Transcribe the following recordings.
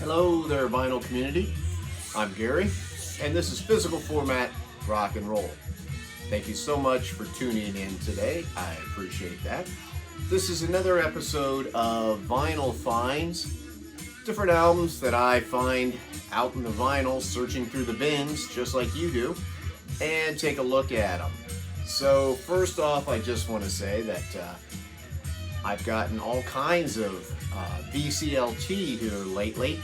Hello there, vinyl community. I'm Gary, and this is Physical Format Rock and Roll. Thank you so much for tuning in today. I appreciate that. This is another episode of Vinyl Finds, different albums that I find out in the vinyl, searching through the bins just like you do, and take a look at them. So first off, I just want to say that I've gotten all kinds of VCLT here lately,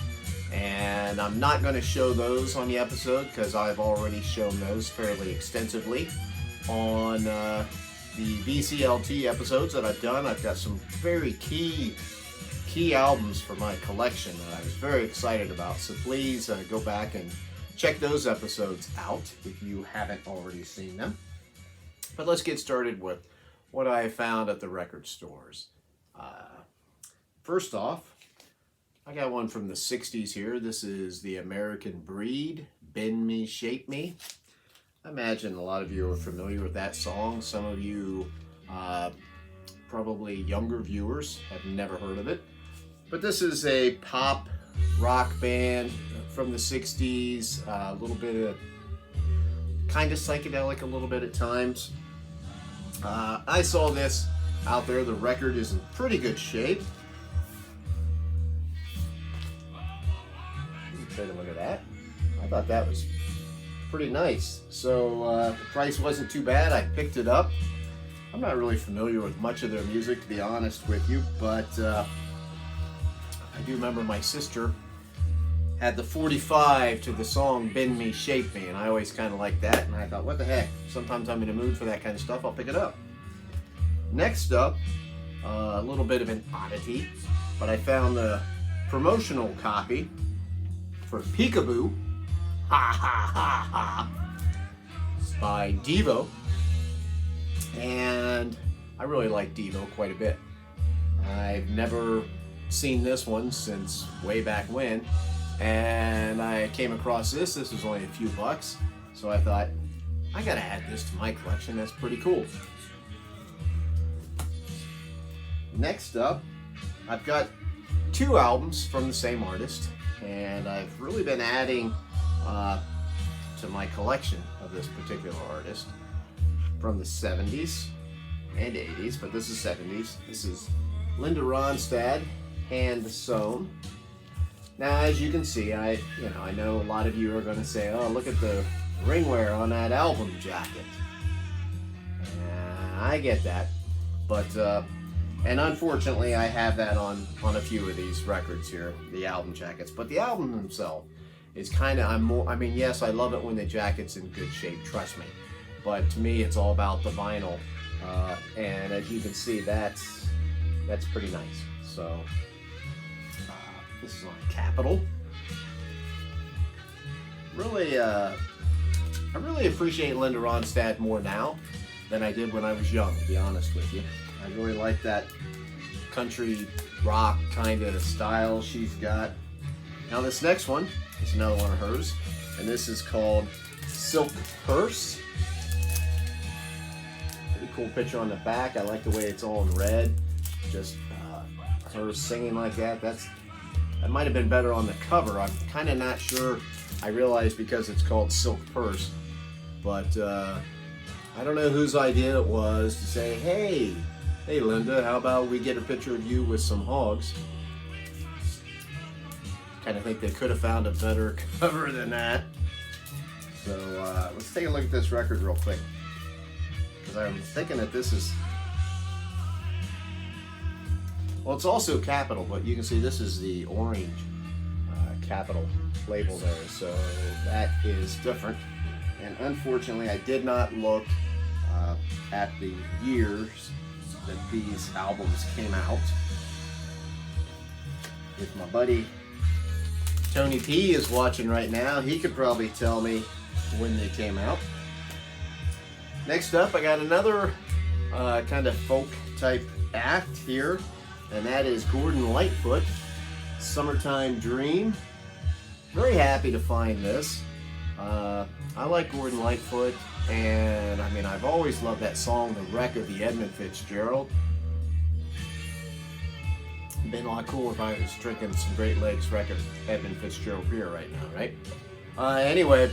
and I'm not going to show those on the episode because I've already shown those fairly extensively on the VCLT episodes that I've done. I've got some very key albums for my collection that I was very excited about, so please go back and check those episodes out if you haven't already seen them. But let's get started with what I found at the record stores. First off, I got one from the 60s here. This is the American Breed, Bend Me, Shape Me. I imagine a lot of you are familiar with that song. Some of you, probably younger viewers, have never heard of it. But this is a pop rock band from the 60s, a little bit of kind of psychedelic a little bit at times. I saw this out there. The record is in pretty good shape. Take a look at that. I thought that was pretty nice. So the price wasn't too bad. I picked it up. I'm not really familiar with much of their music, to be honest with you, but I do remember my sister had the 45 to the song Bend Me, Shape Me, and I always kind of liked that, and I thought, what the heck, sometimes I'm in the mood for that kind of stuff, I'll pick it up. Next up, a little bit of an oddity, but I found the promotional copy for Peekaboo, ha ha ha ha, by Devo, and I really like Devo quite a bit. I've never seen this one since way back when, and I came across this was only a few bucks, so I thought, I gotta add this to my collection. That's pretty cool. Next up, I've got two albums from the same artist, and I've really been adding to my collection of this particular artist from the 70s and 80s, but this is 70s. This is Linda Ronstadt, Hand Sewn. Now, as you can see, I know a lot of you are going to say, oh, look at the ringwear on that album jacket. And I get that, but and unfortunately I have that on a few of these records here, the album jackets, but the album themselves is kind of, yes, I love it when the jacket's in good shape, trust me, but to me it's all about the vinyl, and as you can see, that's pretty nice. So this is on Capitol. Really, I really appreciate Linda Ronstadt more now than I did when I was young, to be honest with you. I really like that country rock kind of style she's got. Now this next one is another one of hers, and this is called Silk Purse. Pretty cool picture on the back. I like the way it's all in red. Just her singing like that. That might have been better on the cover. I'm kind of not sure. I realize because it's called Silk Purse, but I don't know whose idea it was to say, hey Linda, how about we get a picture of you with some hogs? Kind of think they could have found a better cover than that. So let's take a look at this record real quick, because I'm thinking that this is, well, it's also Capitol, but you can see this is the orange Capitol label there, so that is different. And unfortunately, I did not look at the years that these albums came out. If my buddy Tony P is watching right now, he could probably tell me when they came out. Next up, I got another kind of folk type act here, and that is Gordon Lightfoot, Summertime Dream. Very happy to find this. I like Gordon Lightfoot, and I've always loved that song, The Wreck of the Edmund Fitzgerald. been a lot cooler if I was drinking some Great Lakes Record Edmund Fitzgerald beer right now, right? Anyway,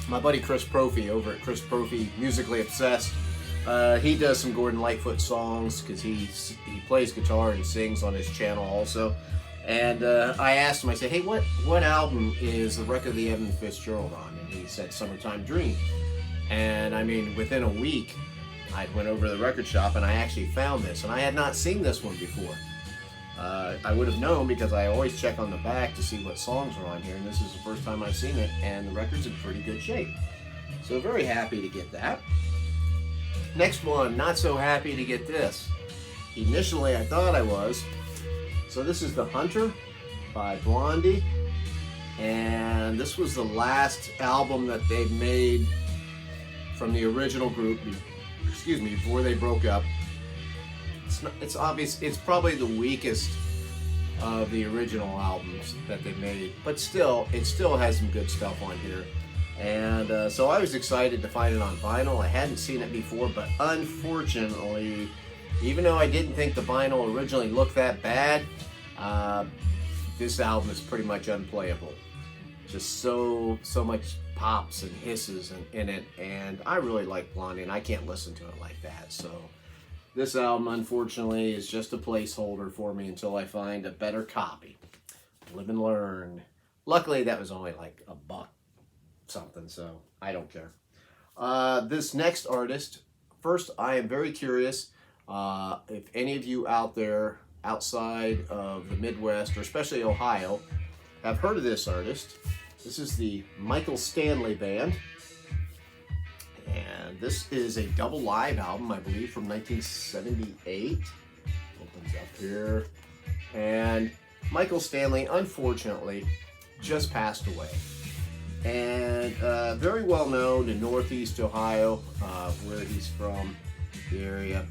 my buddy Chris Profi over at Chris Profi Musically Obsessed, he does some Gordon Lightfoot songs because he plays guitar and sings on his channel also. And I asked him, I said, hey, what album is the record of the Edmund Fitzgerald on? And he said, Summertime Dream. And I mean, within a week, I went over to the record shop and I actually found this. And I had not seen this one before. I would have known because I always check on the back to see what songs are on here. And this is the first time I've seen it. And the record's in pretty good shape. So very happy to get that. Next one, not so happy to get this. Initially, I thought I was. So this is The Hunter by Blondie. And this was the last album that they made from the original group, before they broke up. It's obvious, it's probably the weakest of the original albums that they made, but still, it still has some good stuff on here. And so I was excited to find it on vinyl. I hadn't seen it before, but unfortunately, even though I didn't think the vinyl originally looked that bad, this album is pretty much unplayable. Just so much pops and hisses in it, and I really like Blondie, and I can't listen to it like that. So this album, unfortunately, is just a placeholder for me until I find a better copy. Live and learn. Luckily, that was only like $1 something, so I don't care. This next artist, first, I am very curious if any of you out there outside of the Midwest, or especially Ohio, have heard of this artist. This is the Michael Stanley Band, and this is a double live album, I believe, from 1978. Opens up here, and Michael Stanley, unfortunately, just passed away. And very well known in Northeast Ohio, where he's from, the area.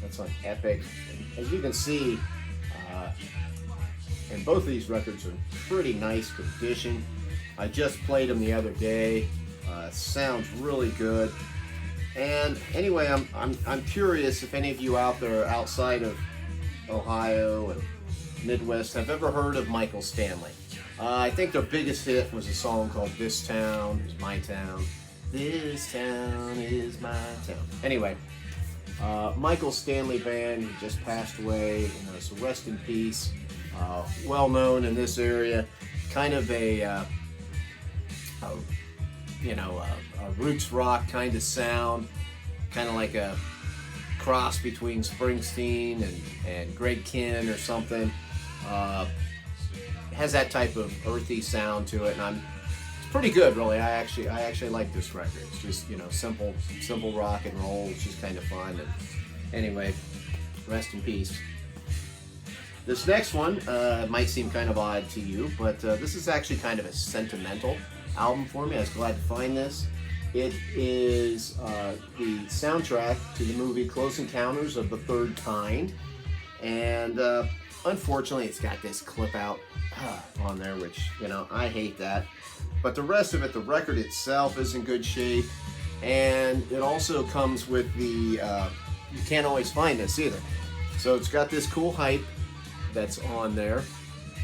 That's on Epic. As you can see, and both of these records are in pretty nice condition. I just played them the other day. Sounds really good. And anyway, I'm curious if any of you out there outside of Ohio and Midwest have ever heard of Michael Stanley. I think their biggest hit was a song called "This Town Is My Town." This town is my town. Anyway, Michael Stanley Band, he just passed away. So rest in peace. Well known in this area, kind of a roots rock kind of sound, kind of like a cross between Springsteen and Greg Kihn or something. Has that type of earthy sound to it, and it's pretty good, really. I actually like this record. It's just simple rock and roll. It's just kind of fun. And anyway, rest in peace. This next one might seem kind of odd to you, but this is actually kind of a sentimental album for me. I was glad to find this. It is the soundtrack to the movie Close Encounters of the Third Kind, and unfortunately it's got this clip out on there, which I hate that. But the rest of it, the record itself is in good shape, and it also comes with the you can't always find this either. So it's got this cool hype that's on there,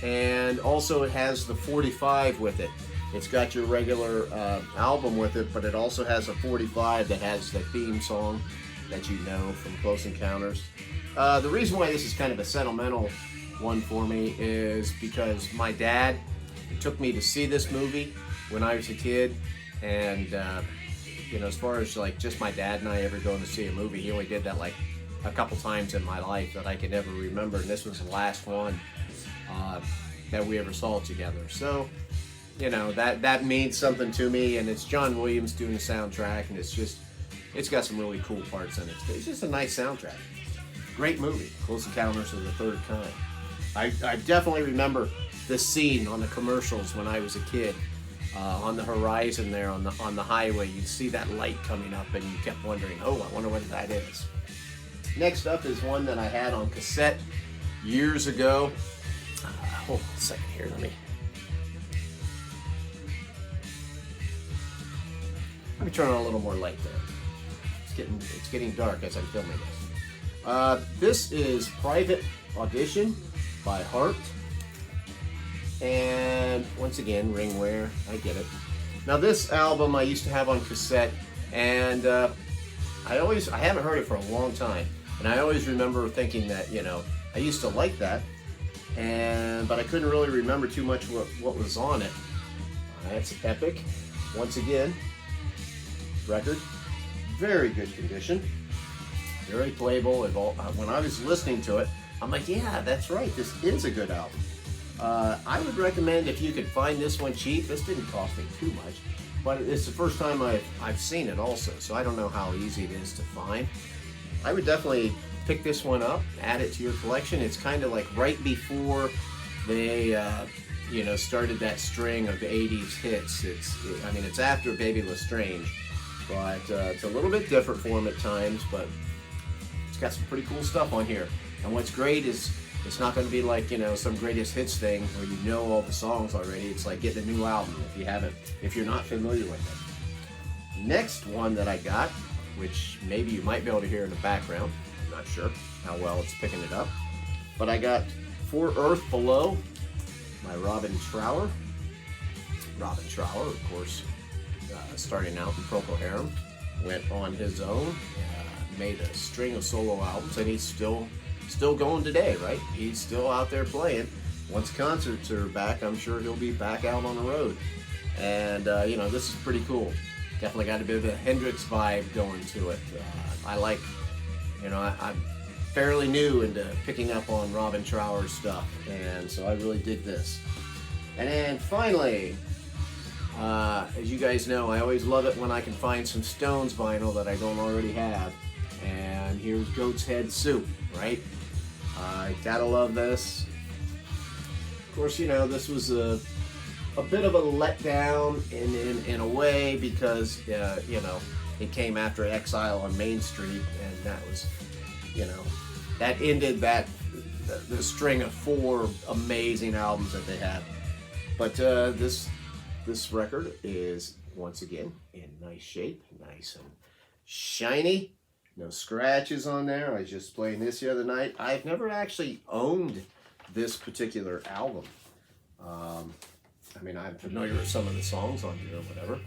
and also it has the 45 with it. It's got your regular album with it, but it also has a 45 that has the theme song that you know from Close Encounters. The reason why this is kind of a sentimental one for me is because my dad took me to see this movie when I was a kid, and as far as like just my dad and I ever going to see a movie, he only did that like a couple times in my life that I can ever remember, and this was the last one that we ever saw together. So that means something to me, and it's John Williams doing the soundtrack, and it's got some really cool parts in it. It's just a nice soundtrack. Great movie, Close Encounters of the Third Kind. I definitely remember the scene on the commercials when I was a kid. On the horizon there on the highway, you'd see that light coming up, and you kept wondering, oh, I wonder what that is. Next up is one that I had on cassette years ago. Hold on a second here, let me turn on a little more light there. It's getting dark as I'm filming this. This is Private Audition by heart. And once again, ring wear, I get it. Now this album I used to have on cassette, and I haven't heard it for a long time, and I always remember thinking that, you know, I used to like that, but I couldn't really remember too much what was on it. That's epic. Once again, record, very good condition, very playable. When I was listening to it, I'm like, yeah, that's right, this is a good album. I would recommend, if you could find this one cheap. This didn't cost me too much, but it's the first time I've seen it also, so I don't know how easy it is to find. I would definitely pick this one up, add it to your collection. It's kind of like right before they you know, started that string of 80s hits. I mean, it's after Baby Lestrange, but it's a little bit different for them at times, but it's got some pretty cool stuff on here. And what's great is it's not going to be like, you know, some greatest hits thing where you know all the songs already. It's like getting a new album if you're not familiar with it. Next one that I got, which maybe you might be able to hear in the background, I'm not sure how well it's picking it up, but I got For Earth Below by Robin Trower. Robin Trower, of course, starting out in Procol Harum, went on his own, made a string of solo albums, and he's still going today, right? He's still out there playing. Once concerts are back, I'm sure he'll be back out on the road. And you know, this is pretty cool. Definitely got a bit of a Hendrix vibe going to it. I like, you know, I'm fairly new into picking up on Robin Trower's stuff, and so I really dig this. And then finally, as you guys know, I always love it when I can find some Stones vinyl that I don't already have. And here's Goat's Head Soup, right? I gotta love this. Of course, you know, this was a bit of a letdown in a way, because you know, it came after Exile on Main Street, and that was, you know, that ended the string of 4 amazing albums that they had. But this record is once again in nice shape, nice and shiny. No scratches on there. I was just playing this the other night. I've never actually owned this particular album. I mean, I'm familiar with some of the songs on here or whatever.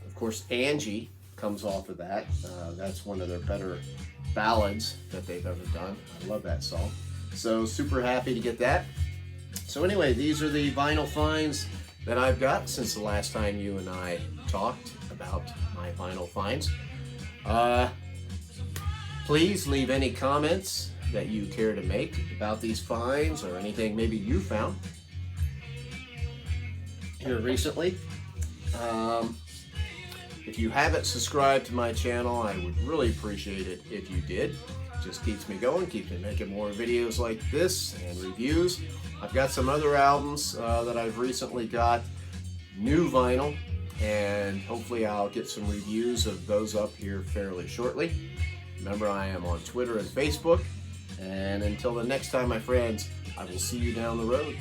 Of course, Angie comes off of that. That's one of their better ballads that they've ever done. I love that song. So super happy to get that. So anyway, these are the vinyl finds that I've got since the last time you and I talked about my vinyl finds. Please leave any comments that you care to make about these finds, or anything maybe you found here recently. If you haven't subscribed to my channel, I would really appreciate it if you did. It just keeps me going, keeps me making more videos like this and reviews. I've got some other albums that I've recently got, new vinyl, and hopefully I'll get some reviews of those up here fairly shortly. Remember, I am on Twitter and Facebook. And until the next time, my friends, I will see you down the road.